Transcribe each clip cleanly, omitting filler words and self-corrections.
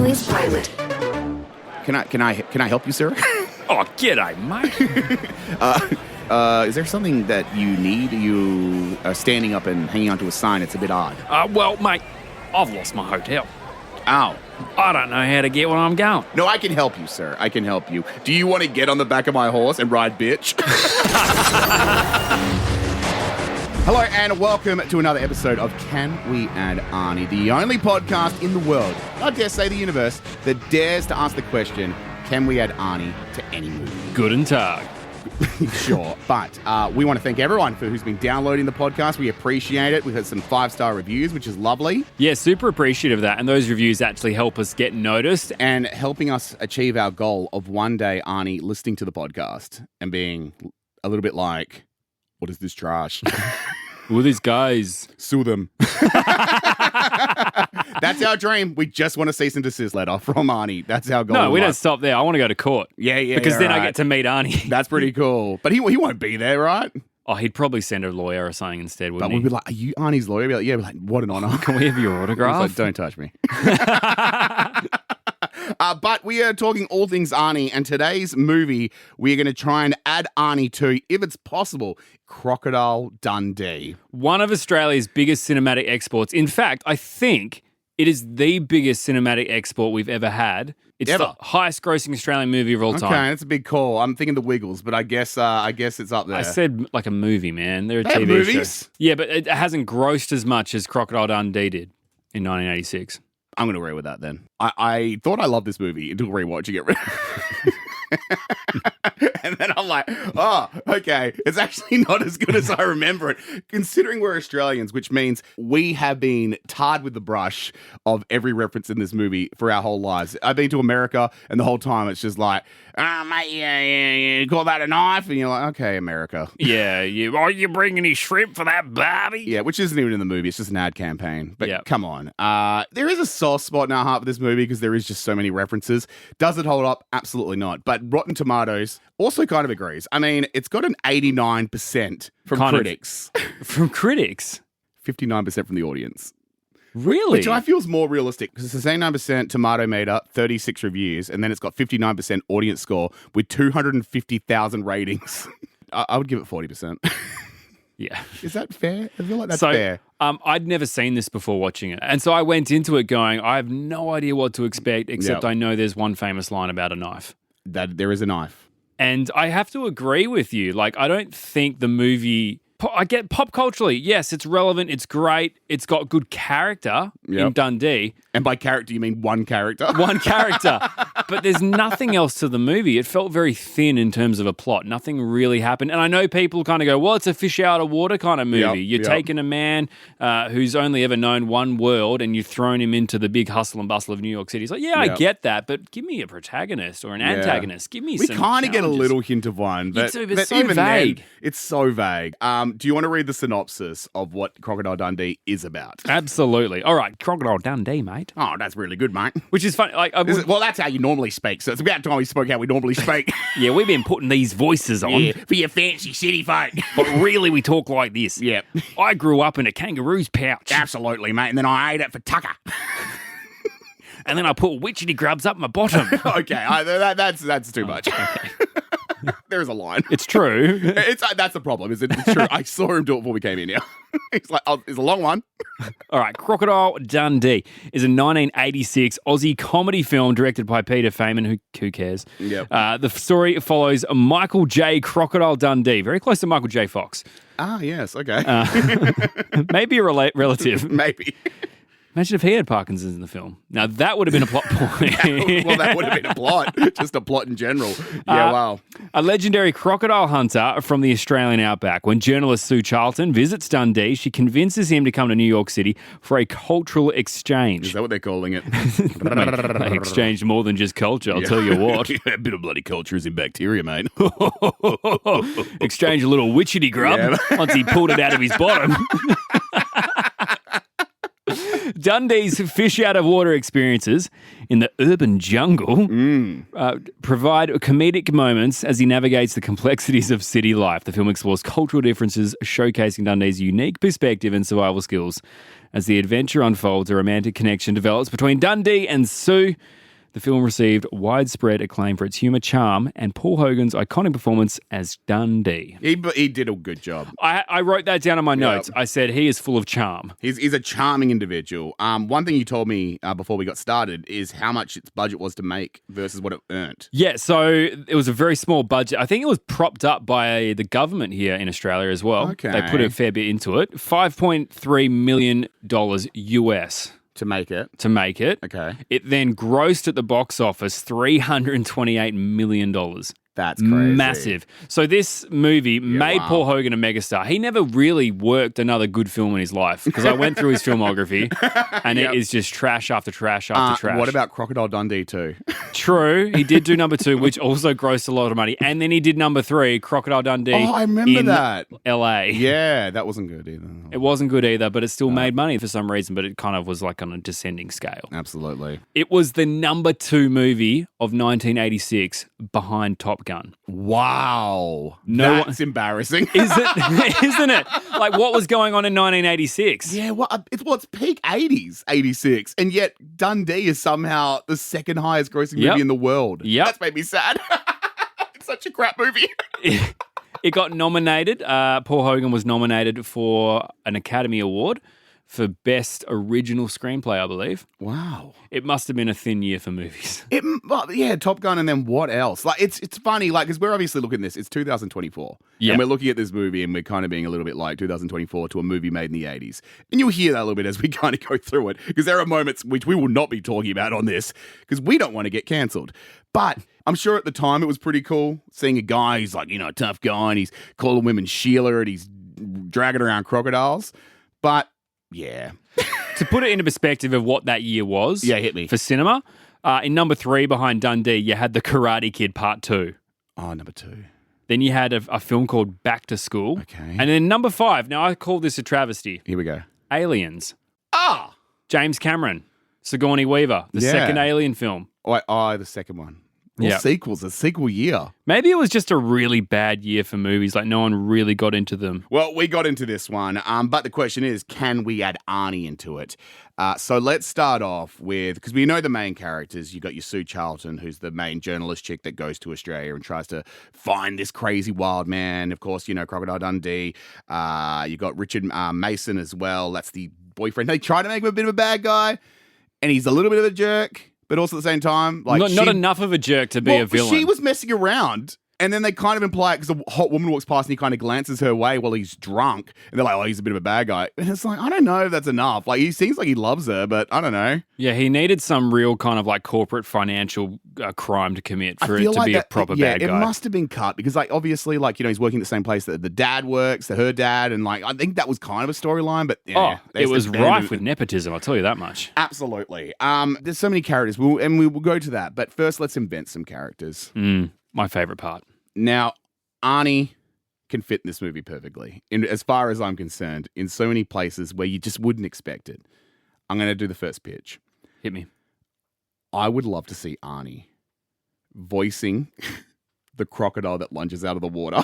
English pilot. Can I help you, sir? Oh, g'day, mate. Is there something that you need? You are standing up and hanging onto a sign. It's a bit odd. Well, mate, I've lost my hotel. Ow. I don't know how to get where I'm going. No, I can help you, sir. I can help you. Do you want to get on the back of my horse and ride bitch? Hello and welcome to another episode of Can We Add Arnie, the only podcast in the world, I dare say the universe, that dares to ask the question, can we add Arnie to any movie? Guten Tag. Sure, but we want to thank everyone who's been downloading the podcast. We appreciate it. We've had some 5-star reviews, which is lovely. Yeah, super appreciative of that. And those reviews actually help us get noticed. And helping us achieve our goal of one day Arnie listening to the podcast and being a little bit like, what is this trash? Well, these guys. Sue them. That's our dream. We just want a cease and desist letter from Arnie. That's our goal. No, we don't stop there. I want to go to court. Yeah. Because then right. I get to meet Arnie. That's pretty cool. But he won't be there, right? Oh, he'd probably send a lawyer or something instead, wouldn't But we'd be like, are you Arnie's lawyer? We'd be like, yeah, we're like, what an honor. Can we have your autograph? Like, don't touch me. But we are talking all things Arnie, and today's movie we're going to try and add Arnie to, if it's possible, Crocodile Dundee. One of Australia's biggest cinematic exports. In fact, I think it is the biggest cinematic export we've ever had. It's Ever. the highest grossing Australian movie of all time. Okay, that's a big call. I'm thinking The Wiggles, but I guess it's up there. I said like a movie, man. They're a They have TV movies? show. Yeah, but it hasn't grossed as much as Crocodile Dundee did in 1986. I'm going to agree with that then. I thought I loved this movie until rewatching it. And then I'm like, oh, okay, it's actually not as good as I remember it. Considering we're Australians, which means we have been tarred with the brush of every reference in this movie for our whole lives. I've been to America, and the whole time it's just like, mate, yeah, call that a knife? And you're like, okay, America. Yeah, are you bringing any shrimp for that barbie? Yeah, which isn't even in the movie. It's just an ad campaign. But Yep. Come on. There is a soft spot in our heart for this movie because there is just so many references. Does it hold up? Absolutely not. But Rotten Tomatoes also kind of agrees. I mean, it's got an 89% from critics. From critics? 59% from the audience. Really? Which I feel is more realistic because it's 89% tomato meter, 36 reviews, and then it's got 59% audience score with 250,000 ratings. I would give it 40%. Yeah. Is that fair? I feel like that's So, fair. I'd never seen this before watching it. And so I went into it going, I have no idea what to expect, except Yep. I know there's one famous line about a knife. That there is a knife. And I have to agree with you. Like, I don't think the movie... I get pop culturally. Yes, it's relevant. It's great. It's got good character in Yep. Dundee. And by character, you mean one character? One character. But there's nothing else to the movie. It felt very thin in terms of a plot. Nothing really happened. And I know people kind of go, well, it's a fish out of water kind of movie. Yep, You're yep. taking a man who's only ever known one world and you've thrown him into the big hustle and bustle of New York City. It's like, yeah, I Yep. get that, but give me a protagonist or an antagonist. Give me We some kind of get a challenges. little hint of one, but, do, but but so even vague. then, it's so vague. Do you want to read the synopsis of what Crocodile Dundee is about? Absolutely. All right, Crocodile Dundee, mate. Oh, that's really good, mate. Which is funny. Like, Well, that's how you normally speak, so it's about time we spoke how we normally speak. yeah, we've been putting these voices on. Yeah, for your fancy city folk. But really, we talk like this. Yep. I grew up in a kangaroo's pouch. Absolutely, mate. And then I ate it for tucker. And then I put witchetty grubs up my bottom. Okay, that's too much. There's a line. It's true. That's the problem, is it? It's true. I saw him do it before we came in here. He's like, oh, it's a long one. All right, Crocodile Dundee is a 1986 Aussie comedy film directed by Peter Feynman. Who cares? Yep. The story follows Michael J. Crocodile Dundee, very close to Michael J. Fox. Ah, yes, okay. Maybe a relative. Maybe. Imagine if he had Parkinson's in the film. Now, that would have been a plot point. Well, that would have been a plot. Just a plot in general. Yeah, wow. A legendary crocodile hunter from the Australian outback. When journalist Sue Charlton visits Dundee, she convinces him to come to New York City for a cultural exchange. Is that what they're calling it? They exchanged more than just culture, I'll tell you what. A bit of bloody culture is in bacteria, mate. Exchange a little witchetty grub once he pulled it out of his bottom. Dundee's fish out of water experiences in the urban jungle provide comedic moments as he navigates the complexities of city life. The film explores cultural differences, showcasing Dundee's unique perspective and survival skills. As the adventure unfolds, a romantic connection develops between Dundee and Sue. The film received widespread acclaim for its humour, charm, and Paul Hogan's iconic performance as Dundee. He did a good job. I wrote that down on my notes. I said he is full of charm. He's a charming individual. One thing you told me before we got started is how much its budget was to make versus what it earned. Yeah, so it was a very small budget. I think it was propped up by the government here in Australia as well. Okay. They put a fair bit into it. $5.3 million US. To make it. Okay. It then grossed at the box office $328 million. That's crazy. Massive. So this movie made Paul Hogan a megastar. He never really worked another good film in his life because I went through his filmography and it is just trash after trash after trash. What about Crocodile Dundee too? True. He did do number 2, which also grossed a lot of money. And then he did number 3, Crocodile Dundee. Oh, I remember that. LA. Yeah, that wasn't good either. It wasn't good either, but it still made money for some reason, but it kind of was like on a descending scale. Absolutely. It was the number 2 movie of 1986 behind Top Gun. Wow. That's embarrassing. Isn't it? Like, what was going on in 1986? Yeah, it's peak 80s, 86. And yet Dundee is somehow the second highest grossing movie in the world. Yep. That's made me sad. It's such a crap movie. It got nominated. Paul Hogan was nominated for an Academy Award for Best Original Screenplay, I believe. Wow. It must have been a thin year for movies. Top Gun, and then what else? Like, it's funny, like, because we're obviously looking at this, it's 2024. Yeah. And we're looking at this movie and we're kind of being a little bit like 2024 to a movie made in the 80s. And you'll hear that a little bit as we kind of go through it, because there are moments which we will not be talking about on this, because we don't want to get cancelled. But I'm sure at the time it was pretty cool seeing a guy who's like, a tough guy, and he's calling women Sheila and he's dragging around crocodiles. But yeah. To put it into perspective of what that year was hit me. For cinema, in number 3 behind Dundee, you had The Karate Kid Part 2. Oh, number 2. Then you had a film called Back to School. Okay. And then number 5, now I call this a travesty. Here we go. Aliens. Ah! James Cameron, Sigourney Weaver, the second Alien film. The second one. Sequels, a sequel year. Maybe it was just a really bad year for movies. Like, no one really got into them. Well, we got into this one, but the question is, can we add Arnie into it? So let's start off with, because we know the main characters. You got your Sue Charlton, who's the main journalist chick that goes to Australia and tries to find this crazy wild man. Of course, Crocodile Dundee. You got Richard Mason as well. That's the boyfriend. They try to make him a bit of a bad guy, and he's a little bit of a jerk. But also at the same time, like, not enough of a jerk to be a villain. She was messing around. And then they kind of imply it because a hot woman walks past and he kind of glances her way while he's drunk. And they're like, oh, he's a bit of a bad guy. And it's like, I don't know if that's enough. Like, he seems like he loves her, but I don't know. Yeah, he needed some real kind of like corporate financial crime to commit for it to be a proper bad guy. It must have been cut because, like, obviously, like, he's working at the same place that the dad works, her dad. And, like, I think that was kind of a storyline. But it was rife with nepotism, I'll tell you that much. Absolutely. There's so many characters, and we will go to that. But first, let's invent some characters. My favorite part. Now, Arnie can fit in this movie perfectly, as far as I'm concerned, in so many places where you just wouldn't expect it. I'm going to do the first pitch. Hit me. I would love to see Arnie voicing the crocodile that lunges out of the water.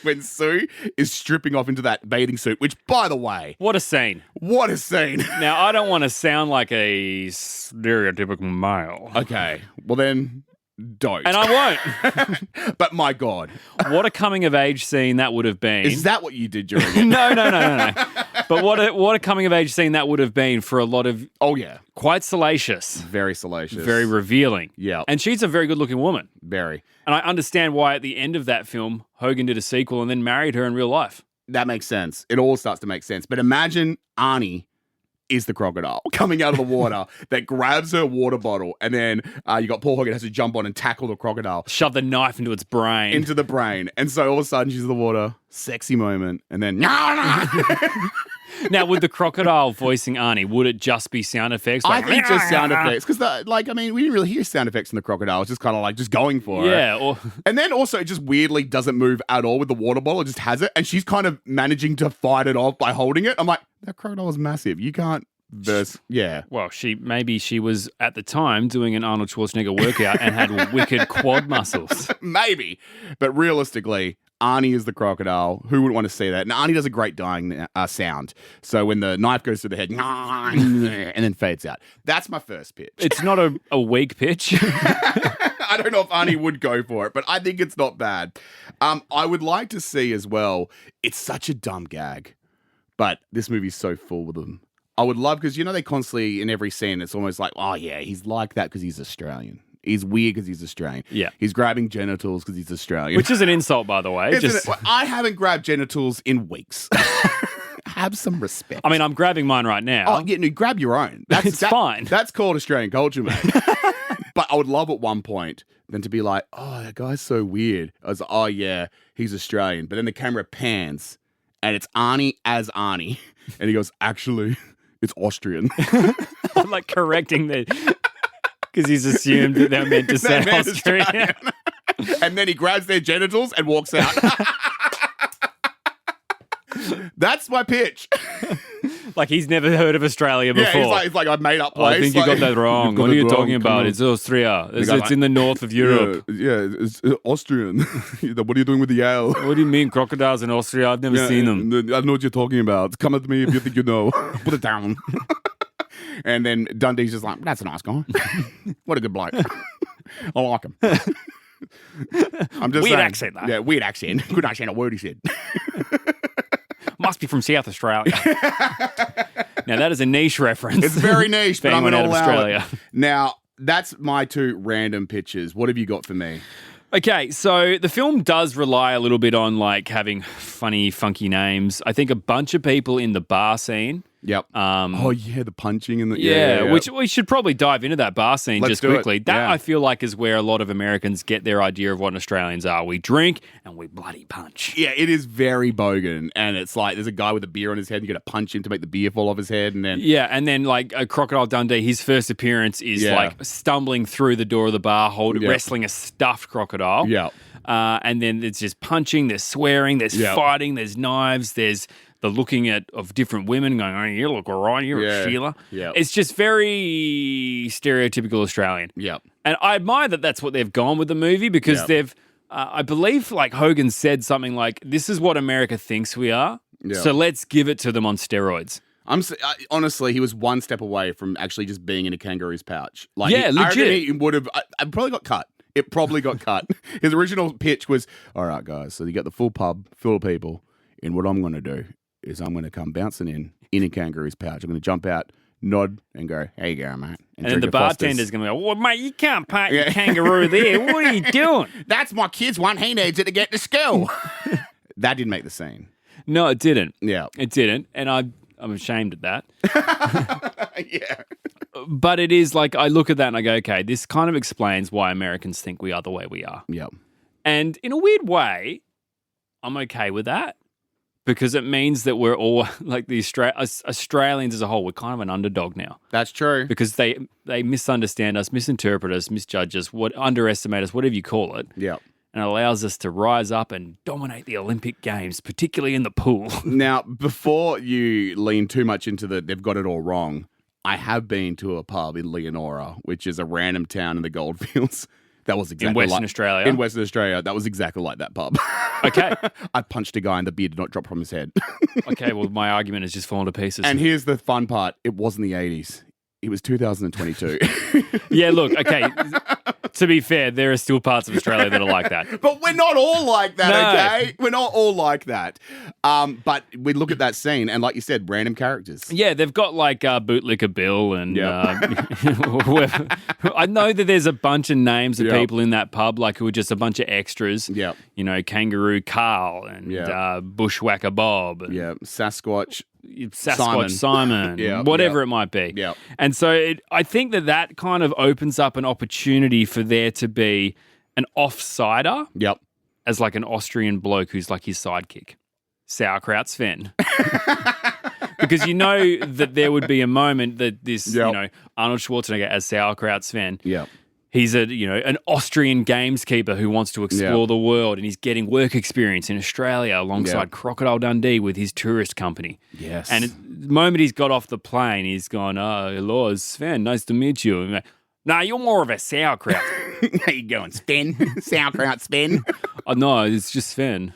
When Sue is stripping off into that bathing suit, which, by the way... What a scene. What a scene. Now, I don't want to sound like a stereotypical male. Okay, well then... Don't. And I won't. But my God. What a coming-of-age scene that would have been. Is that what you did during it? No. But what a coming-of-age scene that would have been for a lot of... Oh, yeah. Quite salacious. Very salacious. Very revealing. Yeah. And she's a very good-looking woman. Very. And I understand why at the end of that film, Hogan did a sequel and then married her in real life. That makes sense. It all starts to make sense. But imagine Arnie is the crocodile coming out of the water that grabs her water bottle, and then you got Paul Hogan has to jump on and tackle the crocodile. Shove the knife into its brain. Into the brain. And so all of a sudden she's in the water, sexy moment, and then... Now, would the crocodile voicing Arnie, would it just be sound effects? I think just sound effects. Because, we didn't really hear sound effects in the crocodile. It's just kind of like just going for it. Yeah. And then also it just weirdly doesn't move at all with the water bottle. It just has it. And she's kind of managing to fight it off by holding it. I'm like, that crocodile is massive. You can't. Well, maybe she was at the time doing an Arnold Schwarzenegger workout and had wicked quad muscles. Maybe. But realistically, Arnie is the crocodile. Who wouldn't want to see that? And Arnie does a great dying sound. So when the knife goes through the head, and then fades out. That's my first pitch. It's not a weak pitch. I don't know if Arnie would go for it, but I think it's not bad. I would like to see as well, it's such a dumb gag, but this movie's so full with them. I would love, because they constantly, in every scene, it's almost like, oh yeah, he's like that because he's Australian. He's weird because he's Australian. Yeah. He's grabbing genitals because he's Australian. Which is an insult, by the way. I haven't grabbed genitals in weeks. Have some respect. I mean, I'm grabbing mine right now. Oh, yeah, no, grab your own. It's fine. That's called Australian culture, mate. But I would love at one point then to be like, oh, that guy's so weird. I was like, oh yeah, he's Australian. But then the camera pans and it's Arnie as Arnie. And he goes, actually, it's Austrian. I'm like correcting because he's assumed that they're meant to say Austrian. And then he grabs their genitals and walks out. That's my pitch. Like he's never heard of Australia before. Yeah, he's like I made up place. I think you got that wrong. What are you talking about? It's Austria. It's in the north of Europe. Yeah, it's Austrian. What are you doing with the L? What do you mean crocodiles in Austria? I've never seen them. I don't know what you're talking about. Come at me if you think you know. Put it down. And then Dundee's just like, that's a nice guy. What a good bloke. I like him. I'm just weird saying, accent, though. Yeah, weird accent. Good accent, a word he said. Must be from South Australia. Now, that is a niche reference. It's very niche, but I'm going to allow Australia. it. Now, that's my two random pitches. What have you got for me? Okay, so the film does rely a little bit on having funny, funky names. I think a bunch of people in the bar scene. Yep. Oh yeah, the punching and the yeah, which we should probably dive into that bar scene Let's just do quickly. it. That Yeah. I feel like is where a lot of Americans get their idea of what Australians are. We drink and we bloody punch. Yeah, it is very bogan, and it's like there's a guy with a beer on his head. You got to punch him to make the beer fall off his head, and then a Crocodile Dundee. His first appearance is stumbling through the door of the bar, wrestling a stuffed crocodile. Yeah. And then it's just punching. There's swearing. There's fighting. There's knives. There's the looking of different women going, oh, you look all right, you're a Sheila. Yeah. It's just very stereotypical Australian. Yeah. And I admire that that's what they've gone with the movie because they've, I believe Hogan said something like, this is what America thinks we are, so let's give it to them on steroids. Honestly, he was one step away from actually just being in a kangaroo's pouch. Legit. I reckon he would have, I probably got cut. It probably got cut. His original pitch was, all right, guys, so you got the full pub full of people, and what I'm going to do is I'm going to come bouncing in a kangaroo's pouch. I'm going to jump out, nod, and go, hey, you go, mate. And then the bartender's going to go, well, mate, you can't park your kangaroo there. What are you doing? That's my kid's one. He needs it to get to school. That didn't make the scene. No, it didn't. Yeah. It didn't. And I'm ashamed at that. Yeah. But it is I look at that and I go, okay, this kind of explains why Americans think we are the way we are. Yeah. And in a weird way, I'm okay with that because it means that we're all Australians as a whole, we're kind of an underdog now. That's true. Because they misunderstand us, misinterpret us, misjudge us, underestimate us, whatever you call it. Yeah. And it allows us to rise up and dominate the Olympic Games, particularly in the pool. Now, before you lean too much into they've got it all wrong, I have been to a pub in Leonora, which is a random town in the goldfields. That was exactly in Western Australia. In Western Australia, that was exactly like that pub. Okay. I punched a guy and the beer did not drop from his head. Okay, well, my argument has just fallen to pieces. And here's the fun part. It wasn't the 80s. It was 2022. Yeah, look, okay. To be fair, there are still parts of Australia that are like that. But we're not all like that, No. okay? We're not all like that. But we look at that scene and, like you said, random characters. Yeah, they've got Bootlicker Bill and I know that there's a bunch of names of people in that pub who are just a bunch of extras. Yeah. You know, Kangaroo Carl and Bushwhacker Bob. And Sasquatch Simon, whatever it might be. Yeah. And so I think that kind of opens up an opportunity for there to be an offsider as an Austrian bloke who's his sidekick. Sauerkraut Sven. Because you know that there would be a moment that this, Yep. Arnold Schwarzenegger as sauerkraut Sven. Yeah. He's an Austrian gameskeeper who wants to explore the world, and he's getting work experience in Australia alongside Crocodile Dundee with his tourist company. Yes. And the moment he's got off the plane, he's gone, hello, Sven, nice to meet you. And I'm like, nah, you're more of a sauerkraut. How you going, Sven? Sauerkraut Sven? Oh, no, it's just Sven.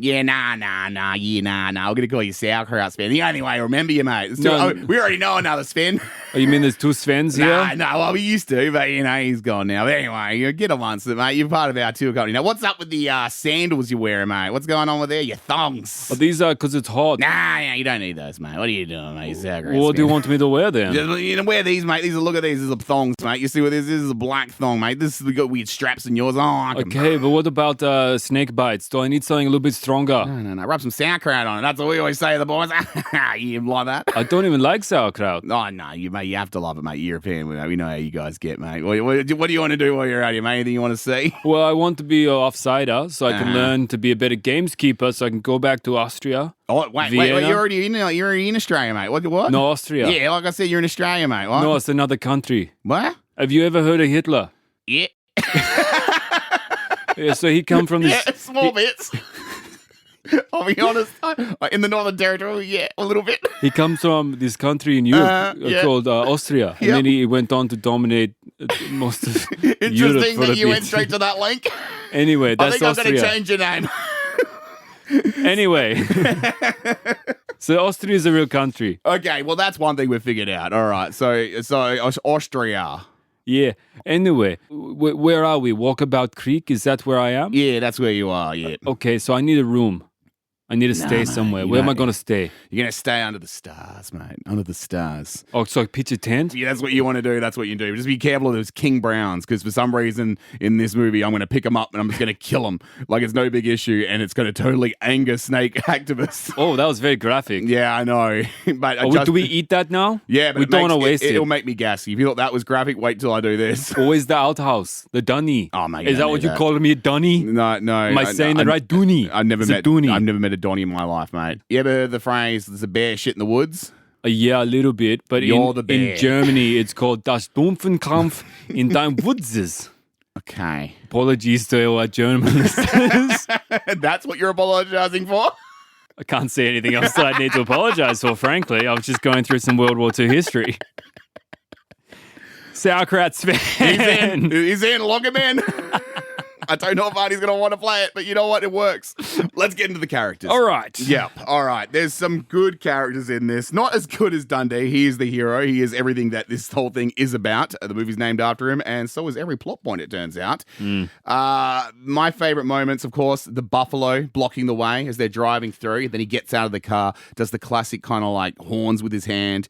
Yeah, nah. I'm going to call you sauerkraut Sven. The only way I remember you, mate. We already know another Sven. Oh, you mean there's two Svens here? No, well, we used to, but, he's gone now. But anyway, get amongst it, mate. You're part of our tour company. Now, what's up with the sandals you're wearing, mate? What's going on with there? Your thongs. Oh, these are because it's hot. Nah, you don't need those, mate. What are you doing, mate? What do you want me to wear then? Wear these, mate. Look at these. These are thongs, mate. You see what this is? This is a black thong, mate. We got weird straps in yours. Oh, I like 'em. Okay, but what about snake bites? Do I need something a little bit stronger? No. Rub some sauerkraut on it. That's what we always say to the boys. You like that? I don't even like sauerkraut. Oh, no, you have to love it, mate. European. We know how you guys get, mate. What do you want to do while you're out here, mate? Anything you want to see? Well, I want to be an offsider so I can learn to be a better gameskeeper so I can go back to Austria. Oh, wait, you're already in Australia, mate. What? No, Austria. Yeah, like I said, you're in Australia, mate. What? No, it's another country. What? Have you ever heard of Hitler? Yeah. Yeah, so he come from this... Yeah, small bits. I'll be honest. In the Northern Territory, yeah, a little bit. He comes from this country in Europe called Austria. And then he went on to dominate most of Europe Interesting for a that you bit. went straight to that link. Anyway, I that's think I'm Austria. going to change your name. Anyway. So Austria is a real country. Okay, well, that's one thing we've figured out. All right, so Austria. Yeah. Anyway, where are we? Walkabout Creek? Is that where I am? Yeah, that's where you are, yeah. Okay, so I need a room. I need to stay somewhere. Where am I going to stay? You're going to stay under the stars, mate. Under the stars. Oh, so I pitch a tent? Yeah, that's what you want to do. That's what you do. Just be careful of those King Browns, because for some reason in this movie, I'm going to pick them up and I'm just going to kill them. Like it's no big issue, and it's going to totally anger snake activists. Oh, that was very graphic. Yeah, I know. But do we eat that now? Yeah, but we don't want to waste it. It'll make me gassy. If you thought that was graphic, wait till I do this. Or is the outhouse? The dunny? Oh, mate. Is that what you call me, a dunny? No. Am I saying the right? Dooney. I've never met a Donny in my life, mate. You ever heard the phrase, there's a bear shit in the woods? Yeah, a little bit. But in Germany, it's called Das Dumpfenkampf in dein Wutzes. Okay. Apologies to our German listeners. That's what you're apologizing for? I can't see anything else that I need to apologize for, frankly. I was just going through some World War II history. Sauerkraut Sven. He's in Loggerman. I don't know if Arnie's going to want to play it, but you know what? It works. Let's get into the characters. All right. Yeah. All right. There's some good characters in this. Not as good as Dundee. He is the hero. He is everything that this whole thing is about. The movie's named after him, and so is every plot point, it turns out. My favorite moments, of course, the buffalo blocking the way as they're driving through. Then he gets out of the car, does the classic kind of like horns with his hand.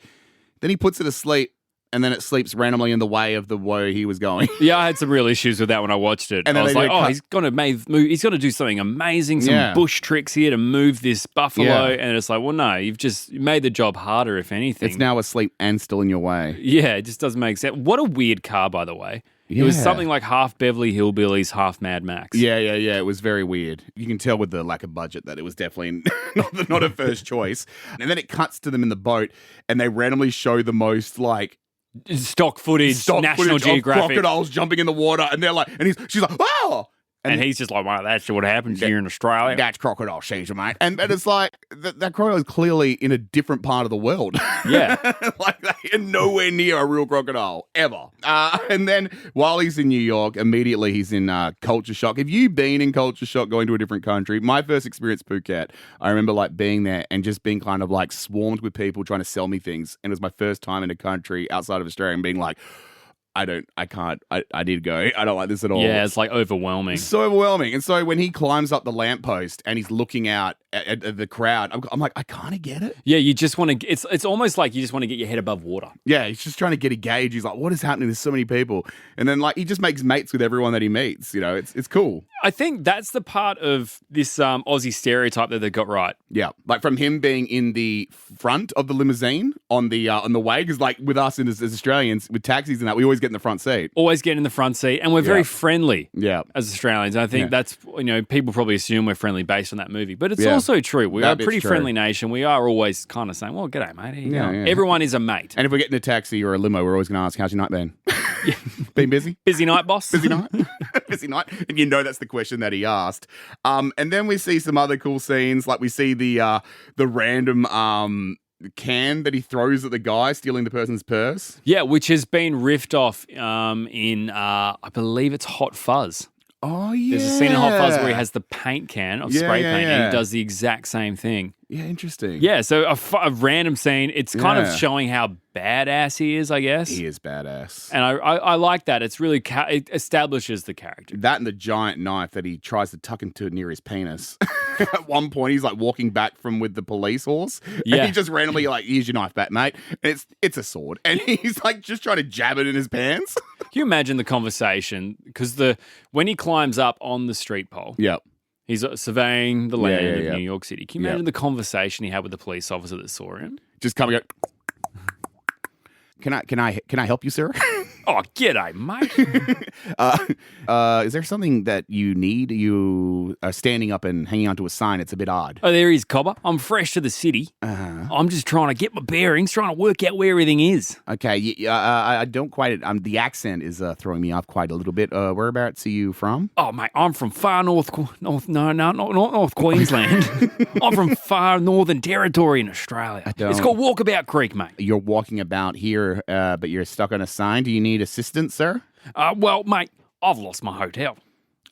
Then he puts it asleep. And then it sleeps randomly in the way of the way he was going. Yeah, I had some real issues with that when I watched it. And I was like, he's going to do something amazing, some bush tricks here to move this buffalo. Yeah. And it's like, well, no, you've just made the job harder, if anything. It's now asleep and still in your way. Yeah, it just doesn't make sense. What a weird car, by the way. Yeah. It was something like half Beverly Hillbillies, half Mad Max. Yeah. It was very weird. You can tell with the lack of budget that it was definitely not a first choice. And then it cuts to them in the boat, and they randomly show the most like stock footage, National Geographic. Of crocodiles jumping in the water, and they're like, and she's like, oh! And he's just like, wow, that's what happens here in Australia. That's crocodile season, mate. And it's like, that crocodile is clearly in a different part of the world. Yeah. Like, they are nowhere near a real crocodile, ever. And then, while he's in New York, immediately he's in culture shock. Have you been in culture shock going to a different country? My first experience, Phuket, I remember like being there and just being kind of like swarmed with people trying to sell me things. And it was my first time in a country outside of Australia and being like, I need to go. I don't like this at all. Yeah, it's like overwhelming. It's so overwhelming. And so when he climbs up the lamppost and he's looking out at the crowd, I'm like, I kind of get it. Yeah, you just want to, it's almost like you just want to get your head above water. Yeah, he's just trying to get a gauge. He's like, what is happening? There's so many people. And then like, he just makes mates with everyone that he meets. You know, it's cool. I think that's the part of this Aussie stereotype that they got right. Yeah, like from him being in the front of the limousine on the way, because like with us as Australians, with taxis and that, we always get in the front seat. Always get in the front seat, and we're very friendly as Australians. I think that's, people probably assume we're friendly based on that movie, but it's also true. We are a pretty friendly nation. We are always kind of saying, well, g'day, mate. How you going? Everyone is a mate. And if we're getting a taxi or a limo, we're always going to ask, how's your night been? Been busy? Busy night, boss? Busy night? Busy night? And that's the question that he asked. And then we see some other cool scenes, like we see the random can that he throws at the guy stealing the person's purse. Yeah, which has been riffed off in, I believe it's Hot Fuzz. Oh, yeah. There's a scene in Hot Fuzz where he has the paint can of spray paint and he does the exact same thing. Yeah, interesting. Yeah, so a random scene. It's kind of showing how badass he is, I guess. He is badass. And I like that. It's really, it establishes the character. That and the giant knife that he tries to tuck into near his penis. At one point, he's like walking back from with the police horse. Yeah. And he just randomly like, here's your knife back, mate. And it's a sword. And he's like just trying to jab it in his pants. Can you imagine the conversation? Because when he climbs up on the street pole. Yep. He's surveying the land of New York City. Can you imagine the conversation he had with the police officer that saw him? Just coming up. Can I help you, sir? Oh, g'day, mate. Is there something that you need? You are standing up and hanging onto a sign. It's a bit odd. Oh, there he is, Cobber. I'm fresh to the city. I'm just trying to get my bearings, trying to work out where everything is. Okay, I don't quite. The accent is throwing me off quite a little bit. Whereabouts are you from? Oh, mate, I'm from far not North Queensland. I'm from far Northern Territory in Australia. It's called Walkabout Creek, mate. You're walking about here, but you're stuck on a sign. Do you need assistance, sir? Well, mate, I've lost my hotel.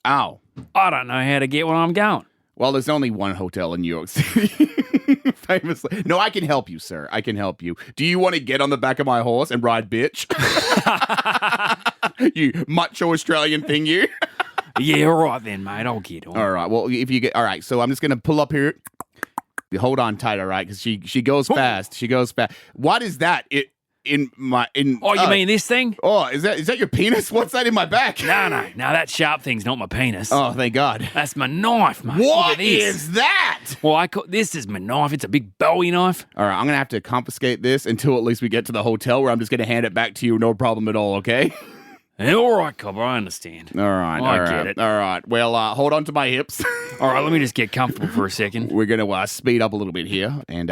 Oh. I don't know how to get where I'm going. Well, there's only one hotel in New York City, famously. No, I can help you, sir. I can help you. Do you want to get on the back of my horse and ride bitch? You macho Australian thing, you? Yeah, all right then, mate. I'll get on. All right. Well, if you get... All right, so I'm just going to pull up here. Hold on tight, all right? Because she goes fast. She goes fast. What is that? You mean this thing? Oh, is that your penis? What's that in my back? No, that sharp thing's not my penis. Oh, thank God. That's my knife, mate. What is that? Well, this is my knife. It's a big Bowie knife. All right, I'm going to have to confiscate this until at least we get to the hotel where I'm just going to hand it back to you. No problem at all, okay? All right, Cobber, I understand. All right, I get it. All right, well, hold on to my hips. All right, let me just get comfortable for a second. We're going to speed up a little bit here. And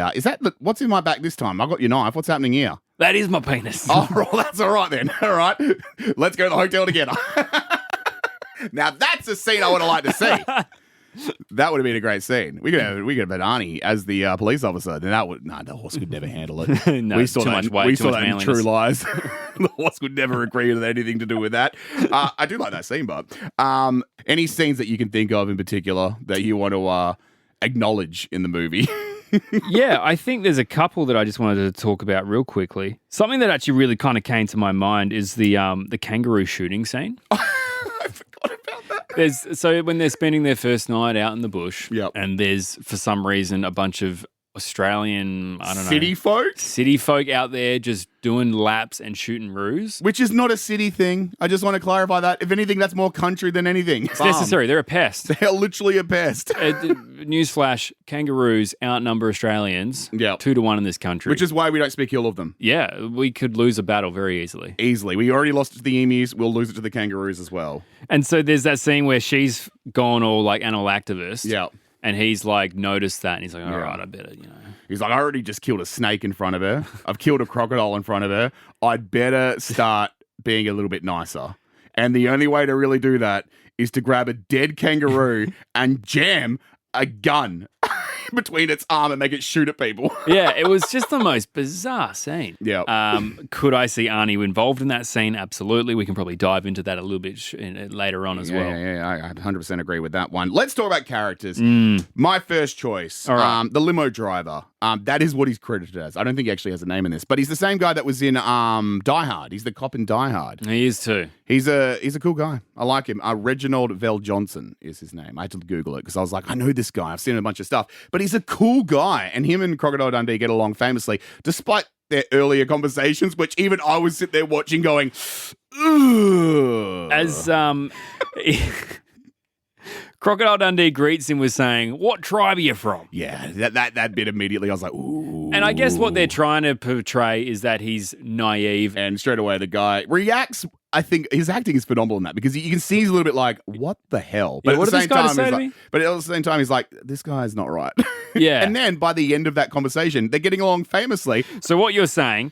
what's in my back this time? I got your knife. What's happening here? That is my penis. Oh, that's all right then. All right, let's go to the hotel together. Now, that's a scene I would have liked to see. That would have been a great scene. We could have had Arnie as the police officer. Then the horse could never handle it. No, we saw too that, much weight, we too saw much that in manliness. True Lies. The horse would never agree with anything to do with that. I do like that scene, but any scenes that you can think of in particular that you want to acknowledge in the movie? Yeah, I think there's a couple that I just wanted to talk about real quickly. Something that actually really kind of came to my mind is the kangaroo shooting scene. I forgot about that. So when they're spending their first night out in the bush, Yep. and there's for some reason a bunch of Australian, City folk? city folk out there just doing laps and shooting roos. Which is not a city thing. I just want to clarify that. If anything, that's more country than anything. It's necessary. They're a pest. They're literally a pest. Newsflash, kangaroos outnumber Australians 2-1 in this country. Which is why we don't speak ill of them. Yeah, we could lose a battle very easily. Easily. We already lost it to the emus. We'll lose it to the kangaroos as well. And so there's that scene where she's gone all like animal activist. Yeah. And he's like noticed that and he's like, all right, I better, He's like, I already just killed a snake in front of her. I've killed a crocodile in front of her. I'd better start being a little bit nicer. And the only way to really do that is to grab a dead kangaroo and jam a gun between its arm and make it shoot at people. Yeah, it was just the most bizarre scene. Yeah. Could I see Arnie involved in that scene? Absolutely. We can probably dive into that a little bit later on as well. Yeah, I 100% agree with that one. Let's talk about characters. My first choice, all right. The limo driver. That is what he's credited as. I don't think he actually has a name in this, but he's the same guy that was in Die Hard. He's the cop in Die Hard. He is too. He's a cool guy. I like him. Reginald Vell Johnson is his name. I had to Google it because I was like, I know this guy. I've seen a bunch of stuff. But he's a cool guy. And him and Crocodile Dundee get along famously, despite their earlier conversations, which even I was sitting there watching going, ugh. As Crocodile Dundee greets him with saying, "What tribe are you from?" Yeah, that bit immediately, I was like, ooh. And I guess what they're trying to portray is that he's naive. And straight away, the guy reacts. I think his acting is phenomenal in that because you can see he's a little bit like, what the hell? But Yeah, what at the did same this guy time, say he's to like, me? but at the same time, he's like, this guy's not right. Yeah. And then by the end of that conversation, they're getting along famously. So what you're saying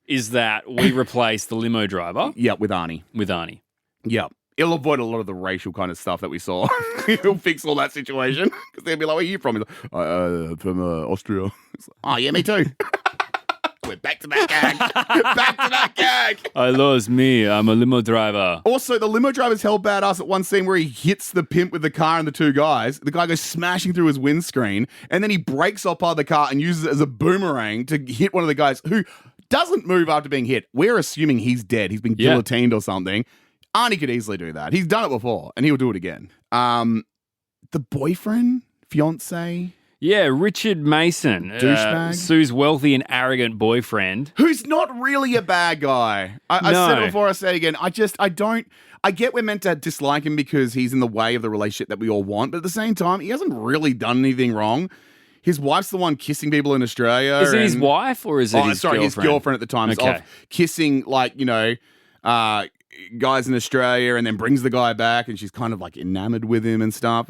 is that we replace the limo driver Yeah, with Arnie. with Arnie. Yeah. It'll avoid a lot of the racial kind of stuff that we saw. He'll fix all that situation. Because they'll be like, where are you from? He's like, from Austria. It's like, oh, yeah, me too. We're back to that gag. Back to that gag. I lost me. I'm a limo driver. Also, the limo driver's hell badass at one scene where he hits the pimp with the car and the two guys. The guy goes smashing through his windscreen, and then he breaks off part of the car and uses it as a boomerang to hit one of the guys who doesn't move after being hit. We're assuming he's dead. He's been guillotined or something. Arnie could easily do that. He's done it before, and he'll do it again. The boyfriend, fiance, Yeah, Richard Mason, Douchebag. Sue's wealthy and arrogant boyfriend. who's not really a bad guy. I said it No. before, I say it again. I get we're meant to dislike him because he's in the way of the relationship that we all want, but at the same time, he hasn't really done anything wrong. His wife's the one kissing people in Australia. Is it his wife or is it his girlfriend? His girlfriend at the time is Okay. off kissing, guys in Australia, and then brings the guy back, and she's kind of like enamored with him and stuff.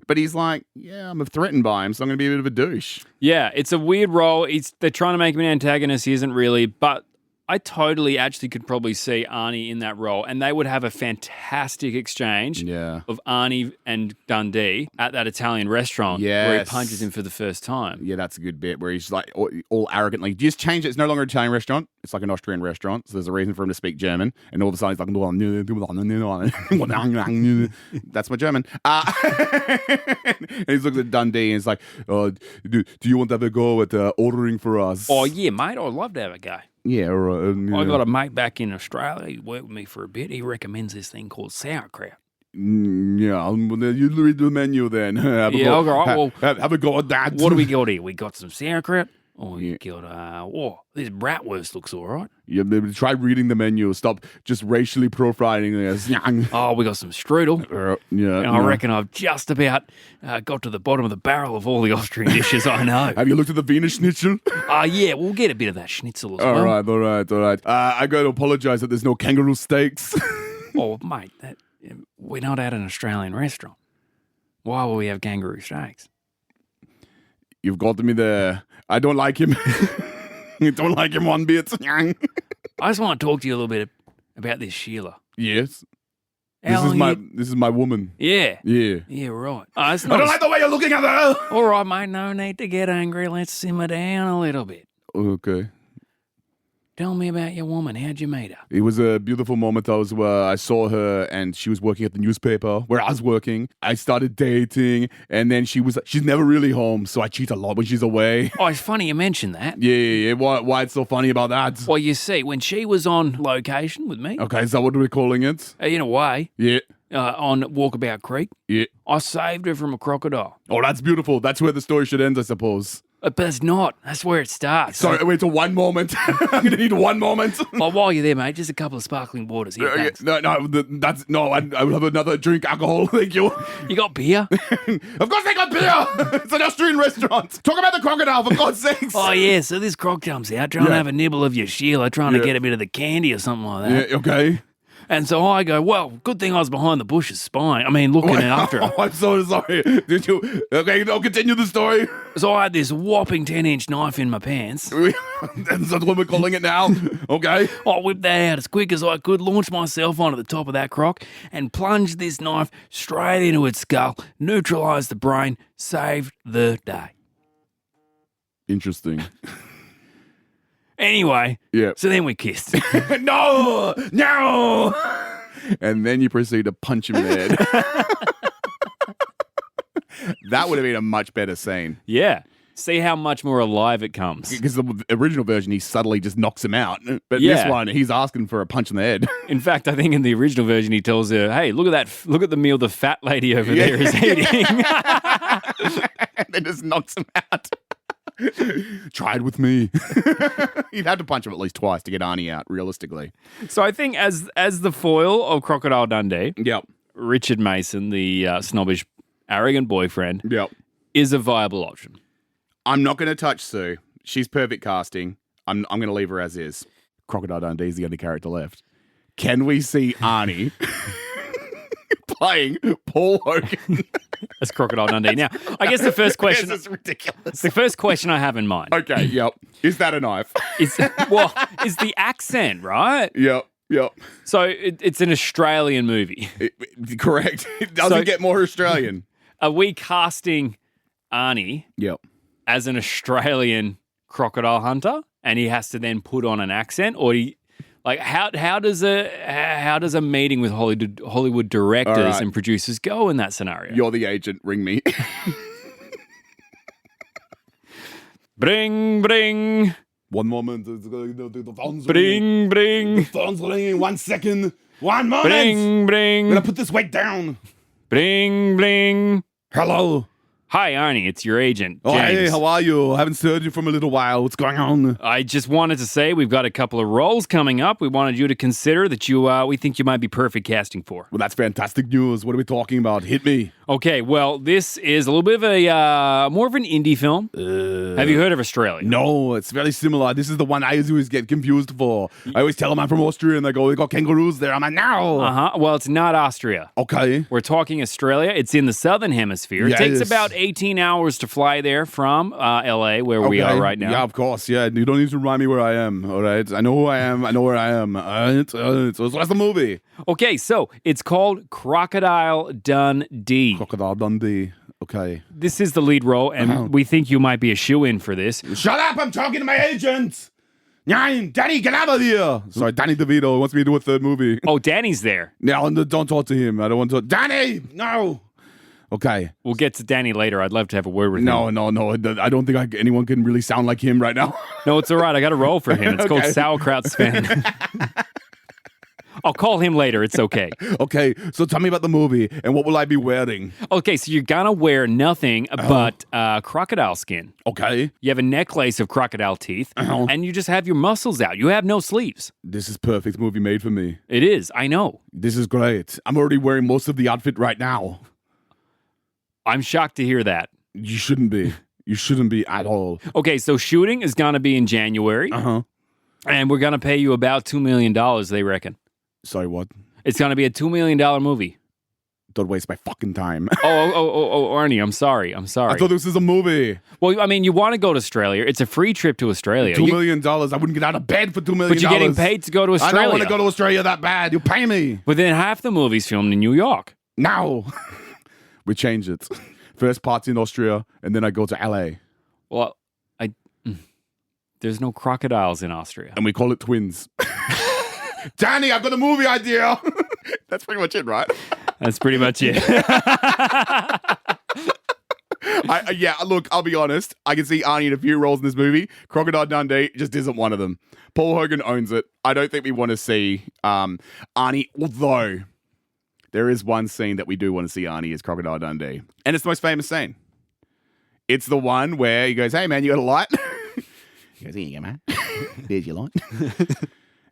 But he's like, yeah, I'm threatened by him, so I'm going to be a bit of a douche. Yeah, it's a weird role. They're trying to make him an antagonist. He isn't really, but I totally actually could probably see Arnie in that role, and they would have a fantastic exchange Yeah. of Arnie and Dundee at that Italian restaurant where he Yes. punches him for the first time. Yeah, that's a good bit where he's like all arrogantly, just change it. It's no longer an Italian restaurant. It's like an Austrian restaurant. So there's a reason for him to speak German. And all of a sudden he's like, that's my German. And he looks at Dundee and he's like, do you want to have a go at ordering for us? Oh, yeah, mate, I'd love to have a go. Yeah, all right. I got a mate back in Australia. He worked with me for a bit. He recommends this thing called sauerkraut. Yeah, you read the menu then. Have a Yeah, go. all right, well, have a go at that. What do we got here? We got some sauerkraut. Oh, Yeah. you got, this bratwurst looks all right. Yeah, maybe try reading the menu. Stop just racially profiling us. Oh, we got some strudel. Yeah, And I reckon I've just about got to the bottom of the barrel of all the Austrian dishes I know. Have you looked at the Wiener Schnitzel? Yeah, we'll get a bit of that schnitzel as All well. right. I got to apologize that there's no kangaroo steaks. Oh, mate, we're not at an Australian restaurant. Why will we have kangaroo steaks? You've got me there. I don't like him. I don't like him one bit. I just want to talk to you a little bit about this Sheila. Yes. How long you- This is my woman. Yeah. Yeah. Yeah, right. I don't like the way you're looking at her. All right, mate, no need to get angry. Let's simmer down a little bit. Okay. Tell me about your woman. How'd you meet her? It was a beautiful moment. I saw her and she was working at the newspaper where I was working. I started dating and then she's never really home. So I cheat a lot when she's away. Oh, it's funny you mentioned that. Yeah. Why it's so funny about that? Well, you see, when she was on location with me, Okay, is that what we're calling it? in a way, Yeah. on Walkabout Creek, Yeah. I saved her from a crocodile. Oh, that's beautiful. That's where the story should end, I suppose. But it's not. That's where it starts. Sorry, wait till one moment. I'm going to need one moment. Oh, while you're there, mate, just a couple of sparkling waters. Here, thanks. I will have another drink, alcohol, thank you. You got beer? Of course they got beer. It's an Austrian restaurant. Talk about the crocodile, for God's sakes. Oh, yeah, so this croc comes out trying to have a nibble of your Sheila, trying to get a bit of the candy or something like that. Yeah, okay. And so I go, well, good thing I was behind the bushes spying. I mean, looking after her. Oh, I'm so sorry. Did you? Okay, I'll continue the story. So I had this whopping 10-inch knife in my pants. That's what we're calling it now. Okay. I whipped that out as quick as I could, launched myself onto the top of that croc, and plunged this knife straight into its skull, neutralised the brain, saved the day. Interesting. Anyway, Yeah. so then we kissed. No! And then you proceed to punch him in the head. That would have been a much better scene. Yeah. See how much more alive it comes. Because the original version, he subtly just knocks him out. But Yeah. this one, he's asking for a punch in the head. In fact, I think in the original version, he tells her, hey, look at the meal the fat lady over there is eating. And then just knocks him out. Try it with me. You'd have to punch him at least twice to get Arnie out, realistically. So I think as the foil of Crocodile Dundee, Yep. Richard Mason, the snobbish, arrogant boyfriend, Yep. is a viable option. I'm not going to touch Sue. She's perfect casting. I'm going to leave her as is. Crocodile Dundee is the only character left. Can we see Arnie playing Paul Hogan? As Crocodile Dundee. Now, I guess the first question... This is ridiculous. The first question I have in mind Okay, yep. Is that a knife? is the accent, right? Yep. So it's an Australian movie. Correct. It doesn't get more Australian. Are we casting Arnie Yep. as an Australian crocodile hunter, and he has to then put on an accent, or how does a meeting with Hollywood directors and producers go in that scenario? You're the agent. Ring me. Bring. One moment. The phone's Bring. The phone's ringing. 1 second. 1 moment. I'm Bring. gonna put this weight down. Bring. Hello. Hi, Arnie. It's your agent, Oh, James. hey, how are you? I haven't heard you from a little while. What's going on? I just wanted to say we've got a couple of roles coming up. We wanted you to consider that we think you might be perfect casting for. Well, that's fantastic news. What are we talking about? Hit me. Okay, well, this is a little bit of a more of an indie film. Have you heard of Australia? No, it's very similar. This is the one I always get confused for. I always tell them I'm from Austria, and they go, "We got kangaroos there." I'm like, "No." Well, it's not Austria. Okay. We're talking Australia. It's in the southern hemisphere. It takes Yes. about 18 hours to fly there from LA, where we are right now. Yeah, of course. Yeah, you don't need to remind me where I am. All right, I know who I am. I know where I am. All right. So what's the movie? Okay, so it's called Crocodile Dundee. Crocodile Dundee. Okay. This is the lead role, and we think you might be a shoo-in for this. Shut up! I'm talking to my agent. Nein, Danny, get out of here! Sorry, Danny DeVito wants me to do a third movie. Oh, Danny's there. No, don't talk to him. I don't want to. Danny, no. Okay. We'll get to Danny later. I'd love to have a word with him. No. I don't think anyone can really sound like him right now. No, it's all right. I got a role for him. It's called Okay. Sauerkraut Sven. I'll call him later. It's okay. Okay, so tell me about the movie and what will I be wearing? Okay, so you're gonna wear nothing but crocodile skin. Okay. You have a necklace of crocodile teeth, and you just have your muscles out. You have no sleeves. This is perfect movie made for me. It is. I know. This is great. I'm already wearing most of the outfit right now. I'm shocked to hear that. You shouldn't be. You shouldn't be at all. Okay, so shooting is gonna be in January, and we're gonna pay you about $2 million. They reckon. Sorry, what? It's gonna be a $2 million movie. Don't waste my fucking time. Oh, Arnie, I'm sorry. I thought this was a movie. Well, I mean, you want to go to Australia. It's a free trip to Australia. $2 million. I wouldn't get out of bed for $2 million. But you're getting paid to go to Australia. I don't want to go to Australia that bad. You pay me. But then half the movie's filmed in New York. Now. We change it. First part's in Austria, and then I go to LA. Well, there's no crocodiles in Austria. And we call it twins. Danny, I've got a movie idea. That's pretty much it, right? That's pretty much it. Yeah, look, I'll be honest. I can see Arnie in a few roles in this movie. Crocodile Dundee just isn't one of them. Paul Hogan owns it. I don't think we want to see Arnie, although there is one scene that we do want to see Arnie as Crocodile Dundee. And it's the most famous scene. It's the one where he goes, "Hey, man, you got a light?" He goes, "Here you go, man. There's your light."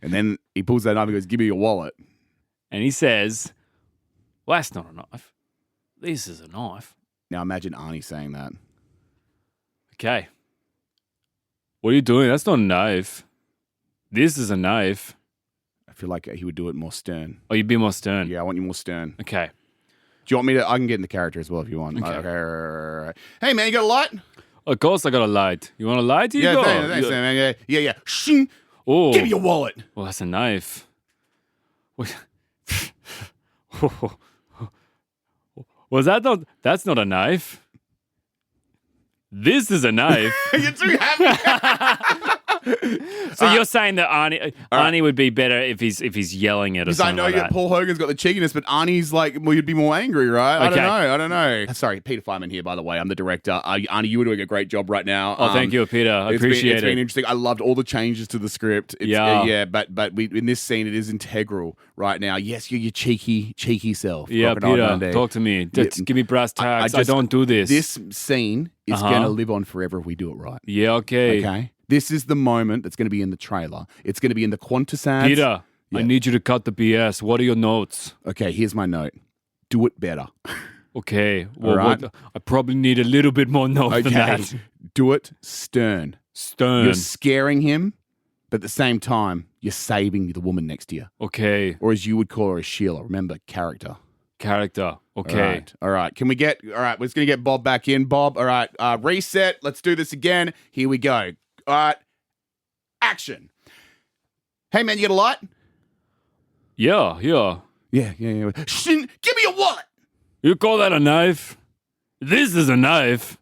And then he pulls that knife and goes, "Give me your wallet." And he says, "Well, that's not a knife. This is a knife." Now imagine Arnie saying that. Okay. What are you doing? That's not a knife. This is a knife. I feel like he would do it more stern. Oh, you'd be more stern. Yeah, I want you more stern. Okay. Do you want me to? I can get in the character as well if you want. Okay. Okay. Hey, man, you got a light? Of course I got a light. You want a light? Here you go. Thanks, man. Yeah. Shing. Oh. Give me your wallet. Well, that's a knife. What? Was that not? That's not a knife. This is a knife. You're too happy. So you're saying that Arnie would be better if he's yelling at us. Because I know Paul Hogan's got the cheekiness, but Arnie's like, well, you'd be more angry, right? Okay. I don't know. Sorry, Peter Fireman here, by the way. I'm the director. Arnie, you were doing a great job right now. Oh, thank you, Peter. I appreciate it. It's been interesting. I loved all the changes to the script. But we in this scene, it is integral right now. Yes, you're your cheeky self. Yeah, Crocodile Peter, Dundee. Talk to me. Just give me brass tacks. I don't do this. This scene is going to live on forever if we do it right. Yeah, okay. Okay. This is the moment that's going to be in the trailer. It's going to be in the Qantas ads. Peter, I need you to cut the BS. What are your notes? Okay, here's my note. do it better. Okay. Well, All right. I probably need a little bit more note than that. Do it stern. Stern. You're scaring him, but at the same time, you're saving the woman next to you. Okay. Or as you would call her, Sheila. Remember, character. Character. Okay. All right. Can we get... All right, we're just going to get Bob back in. Bob, all right. Reset. Let's do this again. Here we go. All right. Action. Hey, man, you got a light? Yeah. Yeah. Shin, give me your wallet. You call that a knife? This is a knife.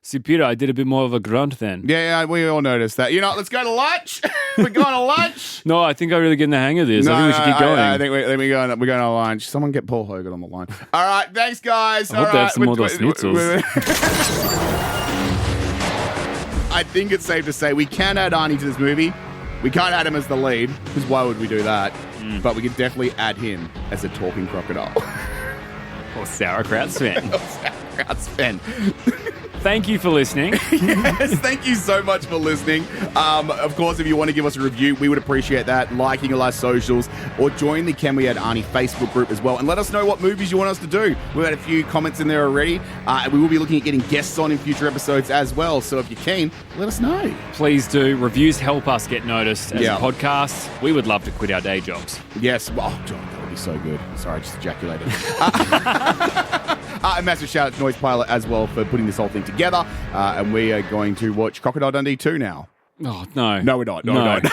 See, Peter, I did a bit more of a grunt then. Yeah, we all noticed that. You know, let's go to lunch. We're going to lunch. No, I think I'm really getting the hang of this. I think we should keep going. I think we're going to lunch. Someone get Paul Hogan on the line. All right, thanks, guys. I hope they have some more of those schnitzels. I think it's safe to say we can add Arnie to this movie. We can't add him as the lead, because why would we do that? But we can definitely add him as a talking crocodile. Or sauerkraut Sven. Sauerkraut Sven. Thank you for listening. Yes, thank you so much for listening. Of course, if you want to give us a review, we would appreciate that. Liking all our socials or join the Can We Add Arnie Facebook group as well. And let us know what movies you want us to do. We've had a few comments in there already. And we will be looking at getting guests on in future episodes as well. So if you're keen, let us know. Please do. Reviews help us get noticed as a podcast. We would love to quit our day jobs. Yes. Oh, God, that would be so good. Sorry, I just ejaculated. A massive shout out to Noise Pilot as well for putting this whole thing together. And we are going to watch Crocodile Dundee 2 now. Oh, no. No, we're not. No, we're not.